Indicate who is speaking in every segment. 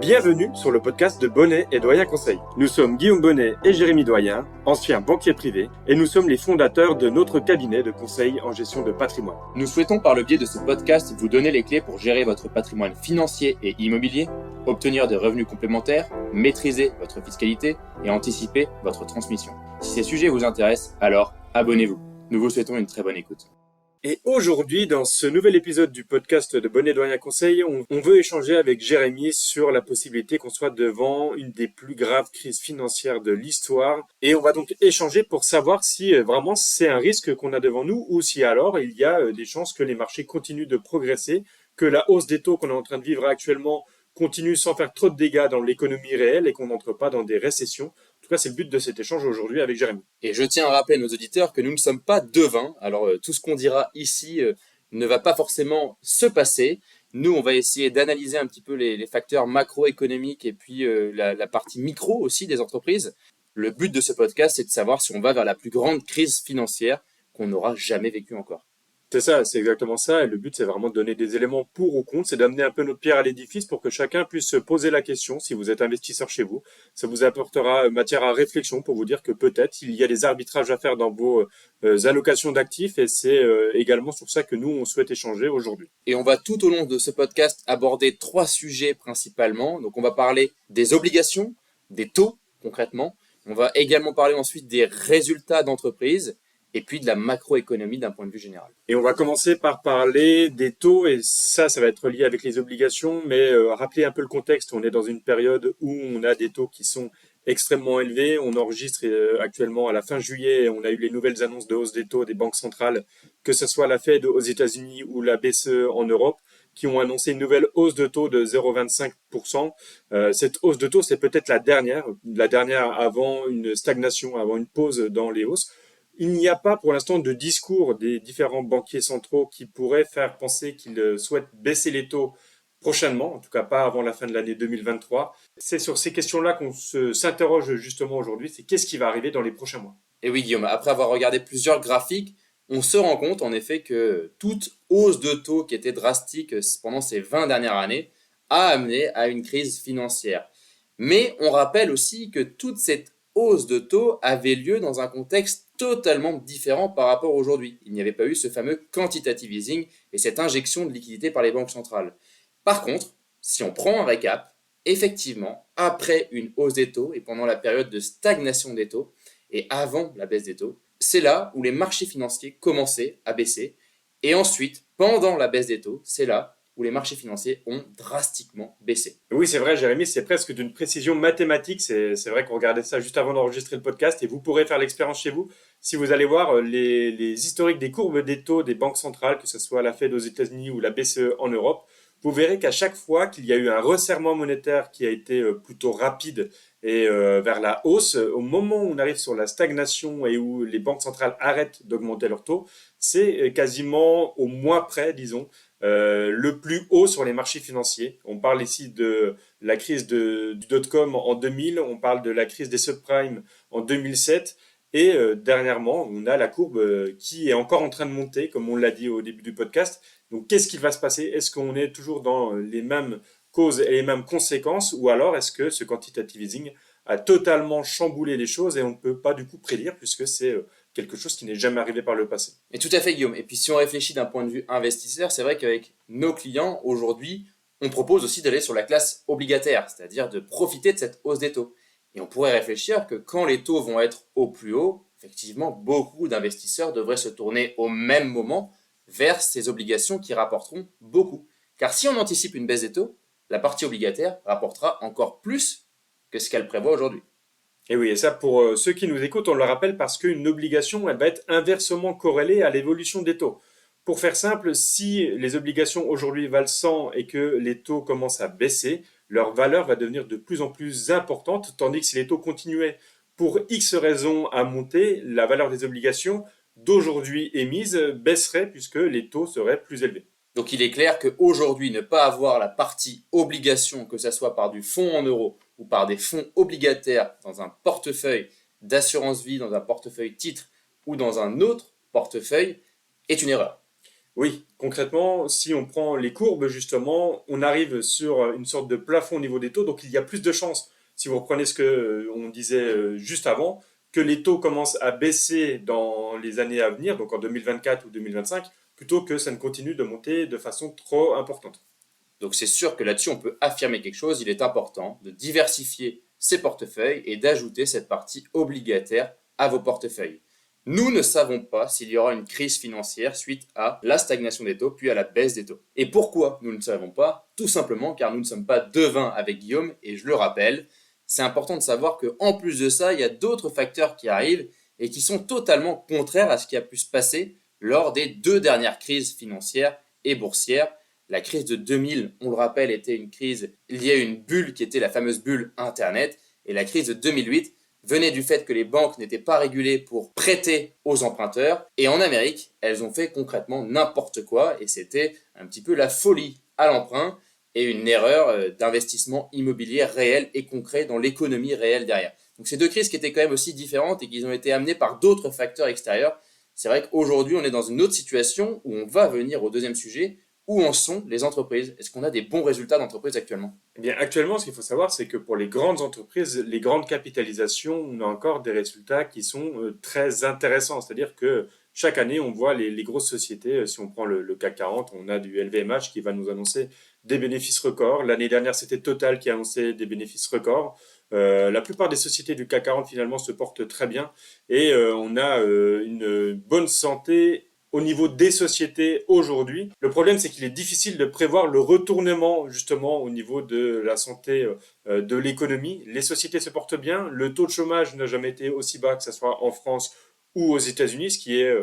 Speaker 1: Bienvenue sur le podcast de Bonnet et Doyen Conseil. Nous sommes Guillaume Bonnet et Jérémy Doyen, anciens banquiers privés, et nous sommes les fondateurs de notre cabinet de conseil en gestion de patrimoine.
Speaker 2: Nous souhaitons par le biais de ce podcast vous donner les clés pour gérer votre patrimoine financier et immobilier, obtenir des revenus complémentaires, maîtriser votre fiscalité et anticiper votre transmission. Si ces sujets vous intéressent, alors abonnez-vous. Nous vous souhaitons une très bonne écoute.
Speaker 1: Et aujourd'hui, dans ce nouvel épisode du podcast de Bonnet et Doyen Conseil, on veut échanger avec Jérémy sur la possibilité qu'on soit devant une des plus graves crises financières de l'histoire. Et on va donc échanger pour savoir si vraiment c'est un risque qu'on a devant nous ou si alors il y a des chances que les marchés continuent de progresser, que la hausse des taux qu'on est en train de vivre actuellement continue sans faire trop de dégâts dans l'économie réelle et qu'on n'entre pas dans des récessions. En tout cas, c'est le but de cet échange aujourd'hui avec Jérémy.
Speaker 2: Et je tiens à rappeler à nos auditeurs que nous ne sommes pas devins. Alors tout ce qu'on dira ici ne va pas forcément se passer. Nous, on va essayer d'analyser un petit peu les facteurs macroéconomiques et puis la partie micro aussi des entreprises. Le but de ce podcast, c'est de savoir si on va vers la plus grande crise financière qu'on n'aura jamais vécue encore.
Speaker 1: C'est ça, c'est exactement ça. Et le but, c'est vraiment de donner des éléments pour ou contre. C'est d'amener un peu notre pierre à l'édifice pour que chacun puisse se poser la question. Si vous êtes investisseur chez vous, ça vous apportera matière à réflexion pour vous dire que peut-être il y a des arbitrages à faire dans vos allocations d'actifs. Et c'est également sur ça que nous, on souhaite échanger aujourd'hui.
Speaker 2: Et on va tout au long de ce podcast aborder 3 sujets principalement. Donc on va parler des obligations, des taux concrètement. On va également parler ensuite des résultats d'entreprise et puis de la macroéconomie d'un point de vue général.
Speaker 1: Et on va commencer par parler des taux, et ça va être lié avec les obligations, mais rappeler un peu le contexte. On est dans une période où on a des taux qui sont extrêmement élevés. On enregistre actuellement à la fin juillet, on a eu les nouvelles annonces de hausse des taux des banques centrales, que ce soit la Fed aux États-Unis ou la BCE en Europe, qui ont annoncé une nouvelle hausse de taux de 0,25%. Cette hausse de taux, c'est peut-être la dernière avant une stagnation, avant une pause dans les hausses. Il n'y a pas pour l'instant de discours des différents banquiers centraux qui pourraient faire penser qu'ils souhaitent baisser les taux prochainement, en tout cas pas avant la fin de l'année 2023. C'est sur ces questions-là qu'on s'interroge justement aujourd'hui, c'est qu'est-ce qui va arriver dans les prochains mois.
Speaker 2: Et oui Guillaume, après avoir regardé plusieurs graphiques, on se rend compte en effet que toute hausse de taux qui était drastique pendant ces 20 dernières années a amené à une crise financière. Mais on rappelle aussi que toute cette hausse de taux avait lieu dans un contexte totalement différent par rapport à aujourd'hui. Il n'y avait pas eu ce fameux quantitative easing et cette injection de liquidité par les banques centrales. Par contre, si on prend un récap, effectivement, après une hausse des taux et pendant la période de stagnation des taux et avant la baisse des taux, c'est là où les marchés financiers commençaient à baisser. Et ensuite, pendant la baisse des taux, c'est là où les marchés financiers ont drastiquement baissé.
Speaker 1: Oui, c'est vrai, Jérémy, c'est presque d'une précision mathématique. C'est vrai qu'on regardait ça juste avant d'enregistrer le podcast et vous pourrez faire l'expérience chez vous. Si vous allez voir les historiques des courbes des taux des banques centrales, que ce soit la Fed aux États-Unis ou la BCE en Europe, vous verrez qu'à chaque fois qu'il y a eu un resserrement monétaire qui a été plutôt rapide et vers la hausse, au moment où on arrive sur la stagnation et où les banques centrales arrêtent d'augmenter leurs taux, c'est quasiment au mois près, disons, le plus haut sur les marchés financiers. On parle ici de la crise du dot-com en 2000, on parle de la crise des subprimes en 2007, et dernièrement, on a la courbe qui est encore en train de monter, comme on l'a dit au début du podcast. Donc, qu'est-ce qui va se passer? Est-ce qu'on est toujours dans les mêmes causes et les mêmes conséquences, ou alors est-ce que ce quantitative easing a totalement chamboulé les choses et on ne peut pas du coup prédire puisque c'est quelque chose qui n'est jamais arrivé par le passé?
Speaker 2: Et tout à fait Guillaume. Et puis si on réfléchit d'un point de vue investisseur, c'est vrai qu'avec nos clients aujourd'hui, on propose aussi d'aller sur la classe obligataire, c'est-à-dire de profiter de cette hausse des taux. Et on pourrait réfléchir que quand les taux vont être au plus haut, effectivement, beaucoup d'investisseurs devraient se tourner au même moment vers ces obligations qui rapporteront beaucoup. Car si on anticipe une baisse des taux, la partie obligataire rapportera encore plus que ce qu'elle prévoit aujourd'hui.
Speaker 1: Et oui, et ça pour ceux qui nous écoutent, on le rappelle parce qu'une obligation, elle va être inversement corrélée à l'évolution des taux. Pour faire simple, si les obligations aujourd'hui valent 100 et que les taux commencent à baisser, leur valeur va devenir de plus en plus importante, tandis que si les taux continuaient pour X raisons à monter, la valeur des obligations d'aujourd'hui émises baisserait puisque les taux seraient plus élevés.
Speaker 2: Donc il est clair qu'aujourd'hui, ne pas avoir la partie obligation, que ce soit par du fonds en euros ou par des fonds obligataires dans un portefeuille d'assurance vie, dans un portefeuille titre ou dans un autre portefeuille, est une erreur.
Speaker 1: Oui, concrètement, si on prend les courbes, justement, on arrive sur une sorte de plafond au niveau des taux, donc il y a plus de chances, si vous reprenez ce que on disait juste avant, que les taux commencent à baisser dans les années à venir, donc en 2024 ou 2025, plutôt que ça ne continue de monter de façon trop importante.
Speaker 2: Donc c'est sûr que là-dessus, on peut affirmer quelque chose, il est important de diversifier ses portefeuilles et d'ajouter cette partie obligataire à vos portefeuilles. Nous ne savons pas s'il y aura une crise financière suite à la stagnation des taux puis à la baisse des taux. Et pourquoi nous ne savons pas? Tout simplement car nous ne sommes pas devins avec Guillaume et je le rappelle, c'est important de savoir qu'en plus de ça, il y a d'autres facteurs qui arrivent et qui sont totalement contraires à ce qui a pu se passer lors des deux dernières crises financières et boursières. La crise de 2000, on le rappelle, était une crise liée à une bulle qui était la fameuse bulle Internet. Et la crise de 2008 venait du fait que les banques n'étaient pas régulées pour prêter aux emprunteurs. Et en Amérique, elles ont fait concrètement n'importe quoi. Et c'était un petit peu la folie à l'emprunt et une erreur d'investissement immobilier réel et concret dans l'économie réelle derrière. Donc ces deux crises qui étaient quand même aussi différentes et qui ont été amenées par d'autres facteurs extérieurs. C'est vrai qu'aujourd'hui, on est dans une autre situation où on va venir au deuxième sujet. Où en sont les entreprises? Est-ce qu'on a des bons résultats d'entreprise actuellement?
Speaker 1: Eh bien, actuellement, ce qu'il faut savoir, c'est que pour les grandes entreprises, les grandes capitalisations, on a encore des résultats qui sont très intéressants. C'est-à-dire que chaque année, on voit les grosses sociétés. Si on prend le CAC 40, on a du LVMH qui va nous annoncer des bénéfices records. L'année dernière, c'était Total qui a annoncé des bénéfices records. La plupart des sociétés du CAC 40 finalement se portent très bien et on a une bonne santé au niveau des sociétés aujourd'hui. Le problème, c'est qu'il est difficile de prévoir le retournement justement au niveau de la santé de l'économie. Les sociétés se portent bien, le taux de chômage n'a jamais été aussi bas que ce soit en France ou aux États-Unis, ce qui est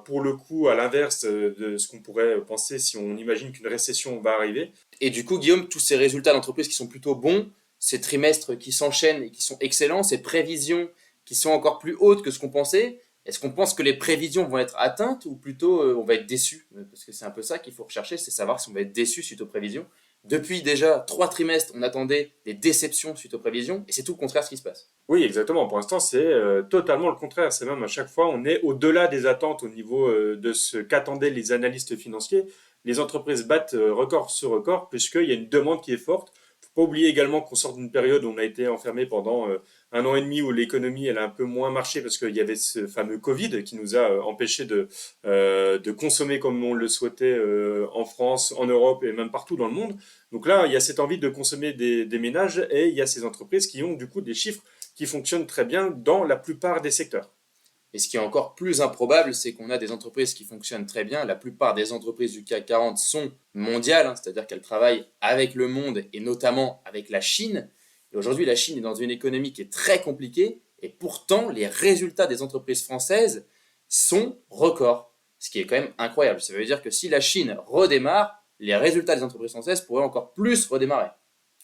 Speaker 1: pour le coup à l'inverse de ce qu'on pourrait penser si on imagine qu'une récession va arriver.
Speaker 2: Et du coup, Guillaume, tous ces résultats d'entreprise qui sont plutôt bons, ces trimestres qui s'enchaînent et qui sont excellents, ces prévisions qui sont encore plus hautes que ce qu'on pensait, est-ce qu'on pense que les prévisions vont être atteintes ou plutôt on va être déçu? Parce que c'est un peu ça qu'il faut rechercher, c'est savoir si on va être déçu suite aux prévisions. Depuis déjà 3 trimestres, on attendait des déceptions suite aux prévisions et c'est tout le contraire ce qui se passe.
Speaker 1: Oui, exactement. Pour l'instant, c'est totalement le contraire. C'est même à chaque fois, on est au-delà des attentes au niveau de ce qu'attendaient les analystes financiers. Les entreprises battent record sur record puisqu'il y a une demande qui est forte. Faut pas oublier également qu'on sort d'une période où on a été enfermé pendant un an et demi où l'économie elle a un peu moins marché parce qu'il y avait ce fameux Covid qui nous a empêché de consommer comme on le souhaitait en France, en Europe et même partout dans le monde. Donc là, il y a cette envie de consommer des ménages et il y a ces entreprises qui ont du coup des chiffres qui fonctionne très bien dans la plupart des secteurs.
Speaker 2: Et ce qui est encore plus improbable, c'est qu'on a des entreprises qui fonctionnent très bien. La plupart des entreprises du CAC 40 sont mondiales, hein, c'est-à-dire qu'elles travaillent avec le monde et notamment avec la Chine. Et aujourd'hui, la Chine est dans une économie qui est très compliquée et pourtant, les résultats des entreprises françaises sont records, ce qui est quand même incroyable. Ça veut dire que si la Chine redémarre, les résultats des entreprises françaises pourraient encore plus redémarrer.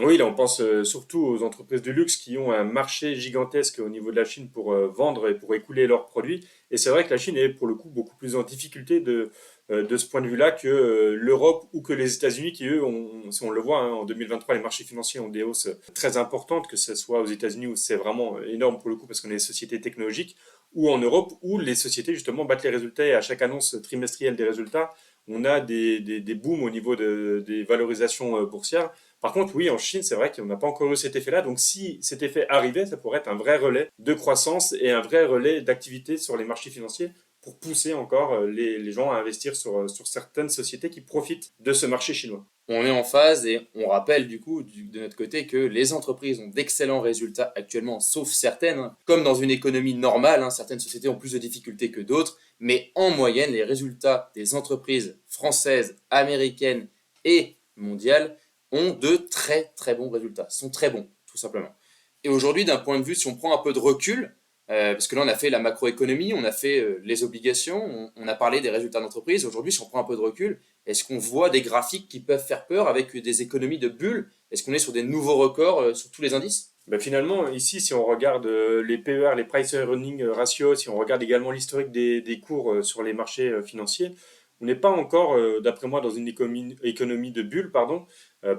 Speaker 1: Oui, là on pense surtout aux entreprises de luxe qui ont un marché gigantesque au niveau de la Chine pour vendre et pour écouler leurs produits. Et c'est vrai que la Chine est pour le coup beaucoup plus en difficulté de ce point de vue-là que l'Europe ou que les États-Unis qui eux, si on le voit, hein, en 2023 les marchés financiers ont des hausses très importantes, que ce soit aux États-Unis où c'est vraiment énorme pour le coup parce qu'on est des sociétés technologiques, ou en Europe où les sociétés justement battent les résultats et à chaque annonce trimestrielle des résultats, on a des booms au niveau des valorisations boursières. Par contre, oui, en Chine, c'est vrai qu'on n'a pas encore eu cet effet-là. Donc, si cet effet arrivait, ça pourrait être un vrai relais de croissance et un vrai relais d'activité sur les marchés financiers pour pousser encore les gens à investir sur certaines sociétés qui profitent de ce marché chinois.
Speaker 2: On est en phase et on rappelle du coup de notre côté que les entreprises ont d'excellents résultats actuellement, sauf certaines. Hein. Comme dans une économie normale, hein, certaines sociétés ont plus de difficultés que d'autres, mais en moyenne, les résultats des entreprises françaises, américaines et mondiales ont de très très bons résultats, sont très bons, tout simplement. Et aujourd'hui, d'un point de vue, si on prend un peu de recul, parce que là on a fait la macroéconomie, on a fait les obligations, on a parlé des résultats d'entreprise, aujourd'hui si on prend un peu de recul, est-ce qu'on voit des graphiques qui peuvent faire peur avec des économies de bulles? Est-ce qu'on est sur des nouveaux records sur tous les indices?
Speaker 1: Ben finalement, ici, si on regarde les PER, les Price Earning Ratio, si on regarde également l'historique des cours sur les marchés financiers, on n'est pas encore, d'après moi, dans une économie de bulle, pardon.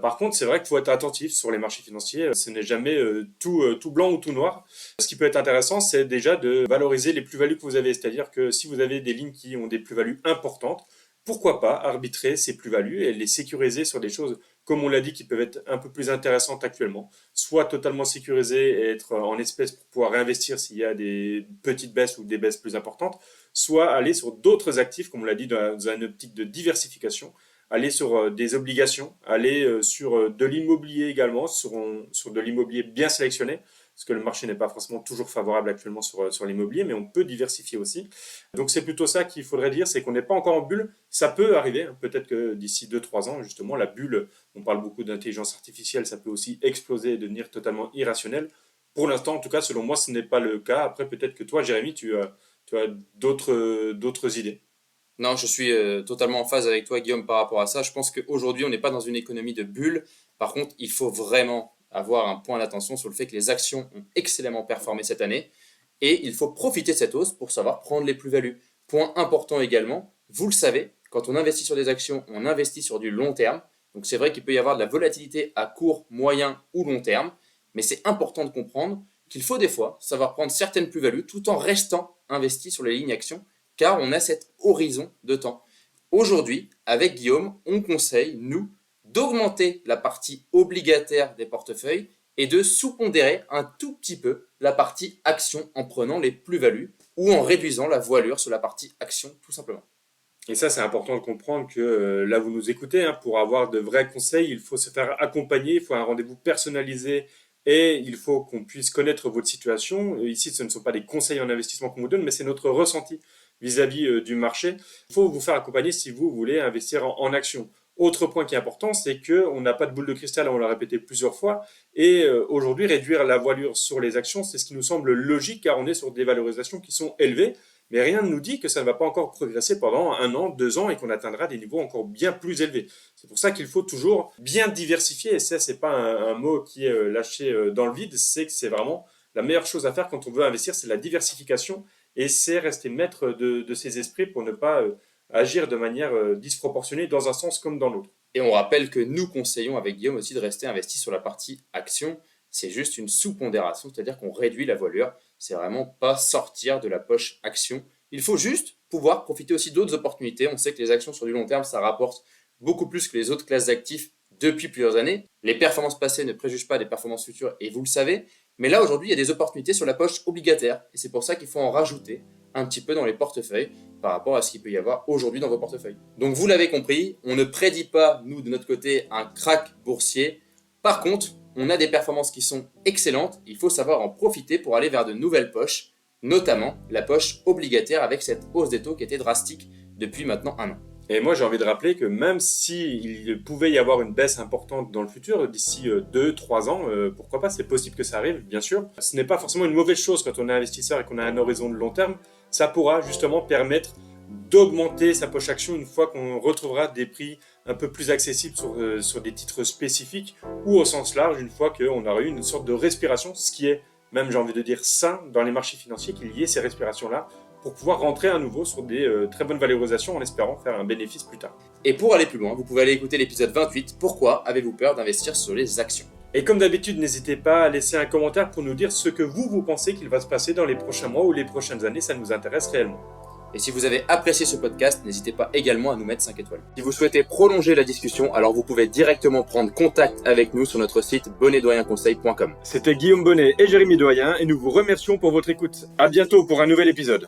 Speaker 1: Par contre, c'est vrai qu'il faut être attentif sur les marchés financiers. Ce n'est jamais tout blanc ou tout noir. Ce qui peut être intéressant, c'est déjà de valoriser les plus-values que vous avez. C'est-à-dire que si vous avez des lignes qui ont des plus-values importantes, pourquoi pas arbitrer ces plus-values et les sécuriser sur des choses, comme on l'a dit, qui peuvent être un peu plus intéressantes actuellement, soit totalement sécurisées et être en espèces pour pouvoir réinvestir s'il y a des petites baisses ou des baisses plus importantes, soit aller sur d'autres actifs, comme on l'a dit, dans une optique de diversification, aller sur des obligations, aller sur de l'immobilier également, sur de l'immobilier bien sélectionné, parce que le marché n'est pas forcément toujours favorable actuellement sur l'immobilier, mais on peut diversifier aussi. Donc c'est plutôt ça qu'il faudrait dire, c'est qu'on n'est pas encore en bulle, ça peut arriver, hein. Peut-être que d'ici 2-3 ans, justement, la bulle, on parle beaucoup d'intelligence artificielle, ça peut aussi exploser et devenir totalement irrationnel. Pour l'instant, en tout cas, selon moi, ce n'est pas le cas. Après, peut-être que toi, Jérémy, tu as d'autres idées.
Speaker 2: Non, je suis totalement en phase avec toi, Guillaume, par rapport à ça. Je pense qu'aujourd'hui, on n'est pas dans une économie de bulle. Par contre, il faut vraiment avoir un point d'attention sur le fait que les actions ont excellemment performé cette année et il faut profiter de cette hausse pour savoir prendre les plus-values. Point important également, vous le savez, quand on investit sur des actions, on investit sur du long terme. Donc c'est vrai qu'il peut y avoir de la volatilité à court, moyen ou long terme, mais c'est important de comprendre qu'il faut des fois savoir prendre certaines plus-values tout en restant investi sur les lignes actions, car on a cet horizon de temps. Aujourd'hui, avec Guillaume, on conseille, nous, d'augmenter la partie obligataire des portefeuilles et de sous-pondérer un tout petit peu la partie action en prenant les plus-values ou en réduisant la voilure sur la partie action tout simplement.
Speaker 1: Et ça, c'est important de comprendre que là, vous nous écoutez, hein, pour avoir de vrais conseils, il faut se faire accompagner, il faut un rendez-vous personnalisé et il faut qu'on puisse connaître votre situation. Ici, ce ne sont pas des conseils en investissement qu'on vous donne, mais c'est notre ressenti vis-à-vis du marché. Il faut vous faire accompagner si vous voulez investir en action. Autre point qui est important, c'est qu'on n'a pas de boule de cristal, on l'a répété plusieurs fois, et aujourd'hui, réduire la voilure sur les actions, c'est ce qui nous semble logique, car on est sur des valorisations qui sont élevées, mais rien ne nous dit que ça ne va pas encore progresser pendant 1 an, 2 ans, et qu'on atteindra des niveaux encore bien plus élevés. C'est pour ça qu'il faut toujours bien diversifier, et ça, c'est pas un mot qui est lâché dans le vide, c'est que c'est vraiment la meilleure chose à faire quand on veut investir, c'est la diversification, et c'est rester maître de ses esprits pour ne pas agir de manière disproportionnée dans un sens comme dans l'autre.
Speaker 2: Et on rappelle que nous conseillons avec Guillaume aussi de rester investi sur la partie action. C'est juste une sous-pondération, c'est-à-dire qu'on réduit la voilure. C'est vraiment pas sortir de la poche action. Il faut juste pouvoir profiter aussi d'autres opportunités. On sait que les actions sur du long terme, ça rapporte beaucoup plus que les autres classes d'actifs depuis plusieurs années. Les performances passées ne préjugent pas des performances futures et vous le savez. Mais là, aujourd'hui, il y a des opportunités sur la poche obligataire. Et c'est pour ça qu'il faut en rajouter un petit peu dans les portefeuilles par rapport à ce qu'il peut y avoir aujourd'hui dans vos portefeuilles. Donc vous l'avez compris, on ne prédit pas, nous, de notre côté, un crack boursier. Par contre, on a des performances qui sont excellentes. Il faut savoir en profiter pour aller vers de nouvelles poches, notamment la poche obligataire avec cette hausse des taux qui était drastique depuis maintenant 1 an.
Speaker 1: Et moi, j'ai envie de rappeler que même s'il pouvait y avoir une baisse importante dans le futur, d'ici 2-3 ans, pourquoi pas, c'est possible que ça arrive, bien sûr. Ce n'est pas forcément une mauvaise chose quand on est investisseur et qu'on a un horizon de long terme. Ça pourra justement permettre d'augmenter sa poche action une fois qu'on retrouvera des prix un peu plus accessibles sur des titres spécifiques ou au sens large, une fois qu'on aura eu une sorte de respiration, ce qui est, même j'ai envie de dire, sain dans les marchés financiers, qu'il y ait ces respirations-là, pour pouvoir rentrer à nouveau sur des très bonnes valorisations en espérant faire un bénéfice plus tard.
Speaker 2: Et pour aller plus loin, vous pouvez aller écouter l'épisode 28, Pourquoi avez-vous peur d'investir sur les actions ?
Speaker 1: Et comme d'habitude, n'hésitez pas à laisser un commentaire pour nous dire ce que vous pensez qu'il va se passer dans les prochains mois ou les prochaines années, ça nous intéresse réellement.
Speaker 2: Et si vous avez apprécié ce podcast, n'hésitez pas également à nous mettre 5 étoiles. Si vous souhaitez prolonger la discussion, alors vous pouvez directement prendre contact avec nous sur notre site bonnetdoyenconseil.com.
Speaker 1: C'était Guillaume Bonnet et Jérémy Doyen et nous vous remercions pour votre écoute. À bientôt pour un nouvel épisode.